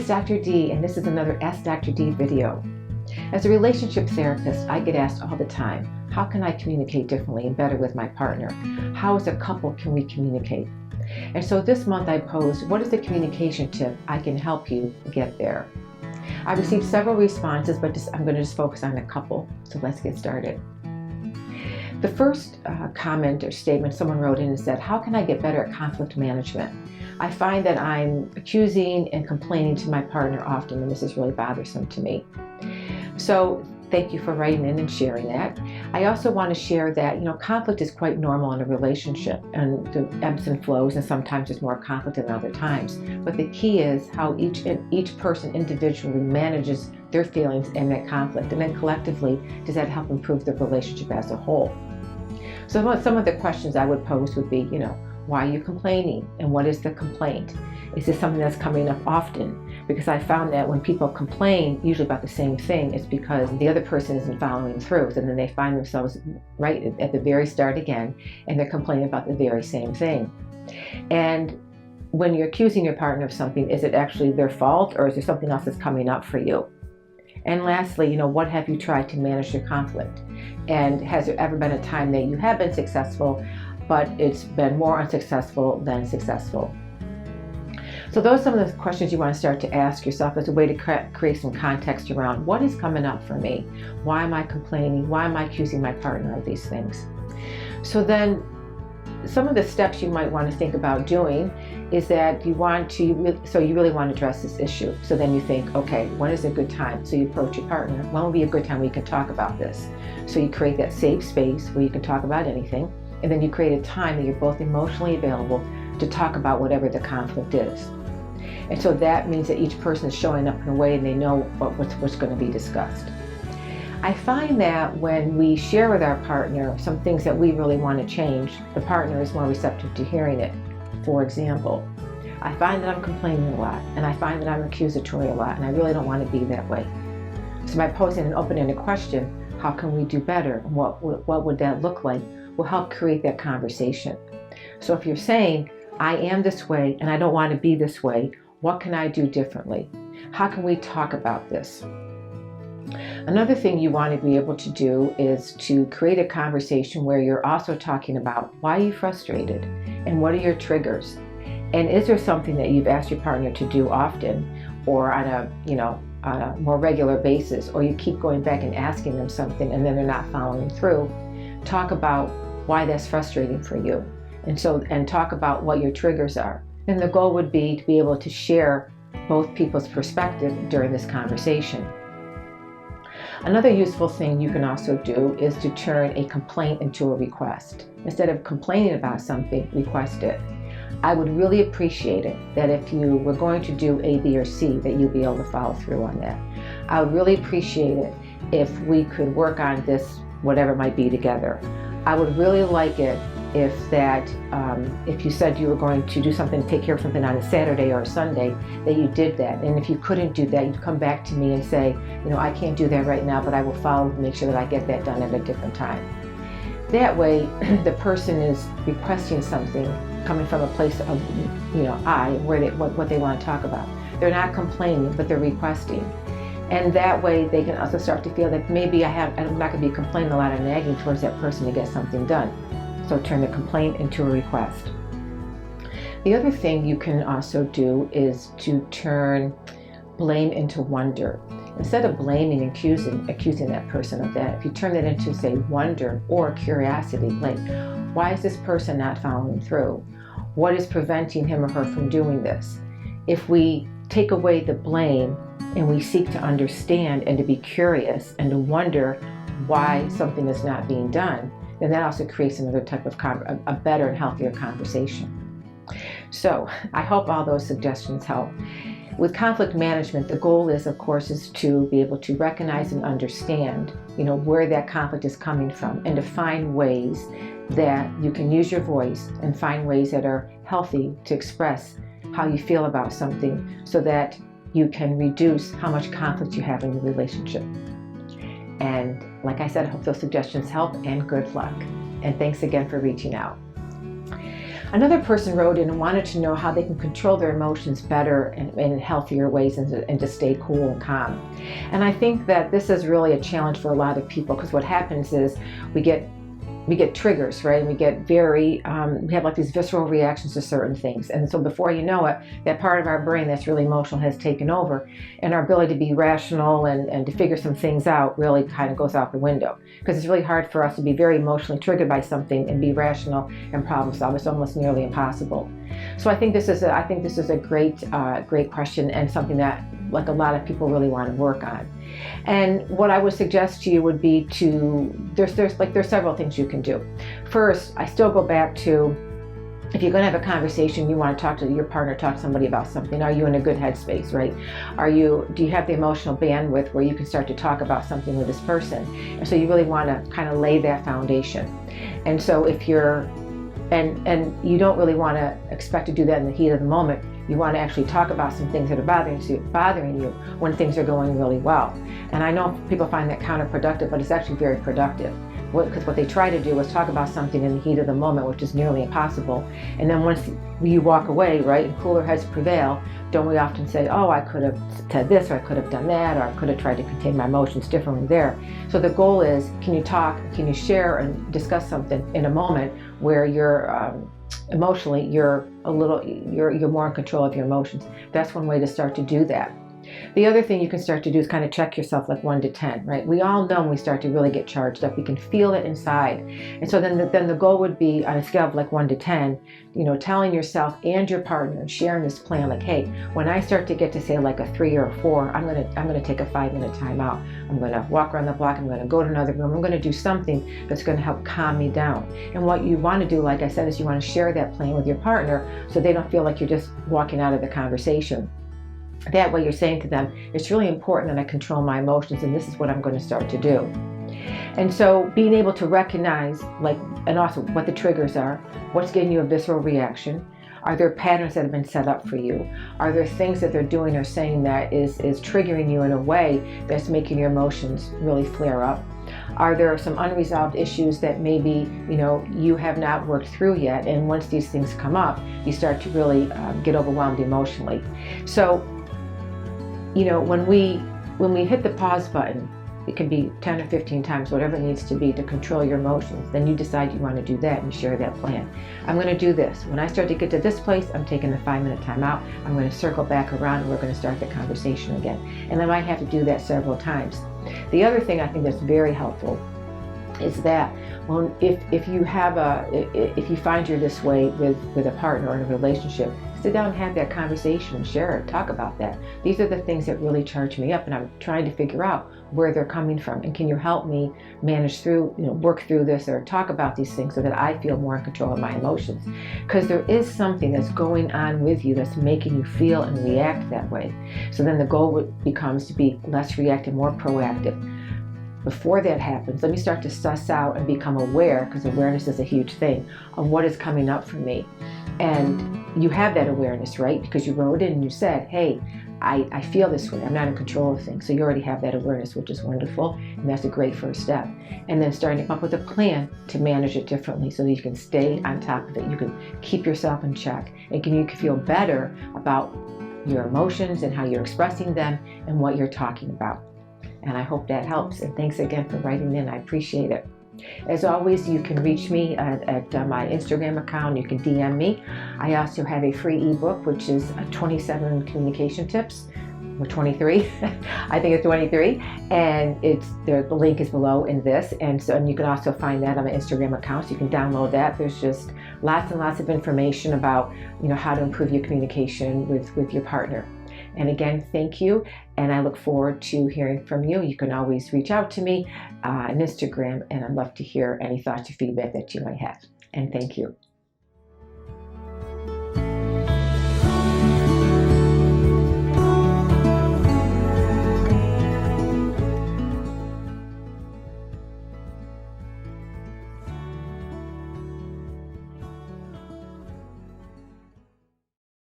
it's Dr. D, and this is another Ask Dr. D video. As a relationship therapist, I get asked all the time, how can I communicate differently and better with my partner? How as a couple can we communicate? And so this month I posed, what is the communication tip I can help you get there? I received several responses, but I'm going to just focus on a couple. So let's get started. The first comment or statement someone wrote in and said, how can I get better at conflict management? I find that I'm accusing and complaining to my partner often, and this is really bothersome to me. So thank you for writing in and sharing that. I also want to share that, conflict is quite normal in a relationship, and the ebbs and flows, and sometimes there's more conflict than other times. But the key is how each person individually manages their feelings in that conflict, and then collectively, does that help improve the relationship as a whole? So some of the questions I would pose would be, why are you complaining? And what is the complaint? Is this something that's coming up often? Because I found that when people complain, usually about the same thing, it's because the other person isn't following through. And then they find themselves right at the very start again, and they're complaining about the very same thing. And when you're accusing your partner of something, is it actually their fault, or is there something else that's coming up for you? And lastly, what have you tried to manage your conflict? And has there ever been a time that you have been successful, but it's been more unsuccessful than successful? So those are some of the questions you want to start to ask yourself as a way to create some context around what is coming up for me. Why am I complaining? Why am I accusing my partner of these things? So then some of the steps you might want to think about doing is that you really want to address this issue. So then you think, okay, when is a good time? So you approach your partner. When will be a good time where you can talk about this? So you create that safe space where you can talk about anything. And then you create a time that you're both emotionally available to talk about whatever the conflict is. And so that means that each person is showing up in a way and they know what's going to be discussed. I find that when we share with our partner some things that we really want to change, the partner is more receptive to hearing it. For example, I find that I'm complaining a lot, and I find that I'm accusatory a lot, and I really don't want to be that way. So by posing an open-ended question, how can we do better? What would that look like? Will help create that conversation. So if you're saying, I am this way and I don't want to be this way, what can I do differently? How can we talk about this? Another thing you want to be able to do is to create a conversation where you're also talking about why are you frustrated and what are your triggers? And is there something that you've asked your partner to do often or on a more regular basis, or you keep going back and asking them something and then they're not following through? Talk about why that's frustrating for you. And talk about what your triggers are. And the goal would be to be able to share both people's perspective during this conversation. Another useful thing you can also do is to turn a complaint into a request. Instead of complaining about something, request it. I would really appreciate it that if you were going to do A, B, or C, that you'd be able to follow through on that. I would really appreciate it if we could work on this, whatever it might be, together. I would really like it if you said you were going to do something, take care of something on a Saturday or a Sunday, that you did that. And if you couldn't do that, you'd come back to me and say, I can't do that right now, but I will follow to make sure that I get that done at a different time. That way, the person is requesting something coming from a place of, what they want to talk about. They're not complaining, but they're requesting. And that way they can also start to feel that maybe I'm not going to be complaining a lot or nagging towards that person to get something done. So turn the complaint into a request. The other thing you can also do is to turn blame into wonder. Instead of blaming and accusing that person of that, if you turn that into, say, wonder or curiosity, like, why is this person not following through? What is preventing him or her from doing this? If we take away the blame and we seek to understand and to be curious and to wonder why something is not being done, then that also creates another type of a better and healthier conversation. So I hope all those suggestions help. With conflict management, the goal is, of course, is to be able to recognize and understand, where that conflict is coming from, and to find ways that you can use your voice and find ways that are healthy to express how you feel about something so that you can reduce how much conflict you have in your relationship. And like I said, I hope those suggestions help, and good luck. And thanks again for reaching out. Another person wrote in and wanted to know how they can control their emotions better and in healthier ways, and to stay cool and calm. And I think that this is really a challenge for a lot of people, because what happens is we get triggers, right? And we get we have like these visceral reactions to certain things. And so before you know it, that part of our brain that's really emotional has taken over, and our ability to be rational and to figure some things out really kind of goes out the window, because it's really hard for us to be very emotionally triggered by something and be rational and problem solve. It's almost nearly impossible. So I think this is a great question, and something that like a lot of people really want to work on. And what I would suggest to you would be there's several things you can do. First, I still go back to, if you're going to have a conversation, you want to talk to your partner, talk to somebody about something. Are you in a good headspace, right? Do you have the emotional bandwidth where you can start to talk about something with this person? And so you really want to kind of lay that foundation. And so if you're and you don't really want to expect to do that in the heat of the moment. You want to actually talk about some things that are bothering you when things are going really well. And I know people find that counterproductive, but it's actually very productive. Because what they try to do is talk about something in the heat of the moment, which is nearly impossible. And then once you walk away, right, and cooler heads prevail, don't we often say, oh, I could have said this, or I could have done that, or I could have tried to contain my emotions differently there. So the goal is, can you talk, can you share and discuss something in a moment where you're emotionally, you're more in control of your emotions. That's one way to start to do that. The other thing you can start to do is kind of check yourself, like 1 to 10, right? We all know when we start to really get charged up, we can feel it inside. And so then the goal would be, on a scale of like 1 to 10, telling yourself and your partner, sharing this plan, like, hey, when I start to get to say like a 3 or a 4, I'm gonna take a 5-minute timeout. I'm gonna walk around the block. I'm gonna go to another room. I'm gonna do something that's gonna help calm me down. And what you want to do, like I said, is you want to share that plan with your partner, so they don't feel like you're just walking out of the conversation. That way you're saying to them, it's really important that I control my emotions, and this is what I'm going to start to do. And so being able to recognize, and also what the triggers are, what's getting you a visceral reaction. Are there patterns that have been set up for you? Are there things that they're doing or saying that is triggering you in a way that's making your emotions really flare up? Are there some unresolved issues that maybe you have not worked through yet? And once these things come up, you start to really get overwhelmed emotionally. So when we hit the pause button, it can be 10 or 15 times, whatever it needs to be to control your emotions. Then you decide you want to do that and share that plan. I'm going to do this. When I start to get to this place, I'm taking a 5-minute timeout. I'm going to circle back around, and we're going to start the conversation again. And I might have to do that several times. The other thing I think that's very helpful is that if you find you're this way with a partner or in a relationship, sit down and have that conversation, share it, talk about that. These are the things that really charge me up, and I'm trying to figure out where they're coming from. And can you help me manage through, work through this, or talk about these things so that I feel more in control of my emotions? Because there is something that's going on with you that's making you feel and react that way. So then the goal becomes to be less reactive, more proactive. Before that happens, let me start to suss out and become aware, because awareness is a huge thing, of what is coming up for me. And you have that awareness, right? Because you wrote it and you said, hey, I feel this way. I'm not in control of things. So you already have that awareness, which is wonderful. And that's a great first step. And then starting to come up with a plan to manage it differently so that you can stay on top of it. You can keep yourself in check, and you can feel better about your emotions and how you're expressing them and what you're talking about. And I hope that helps. And thanks again for writing in. I appreciate it. As always, you can reach me at my Instagram account. You can DM me. I also have a free ebook, which is 27 communication tips, or 23. I think it's 23. And the link is below in this. And you can also find that on my Instagram account. So you can download that. There's just lots and lots of information about how to improve your communication with your partner. And again, thank you, and I look forward to hearing from you. You can always reach out to me on Instagram, and I'd love to hear any thoughts or feedback that you might have. And thank you.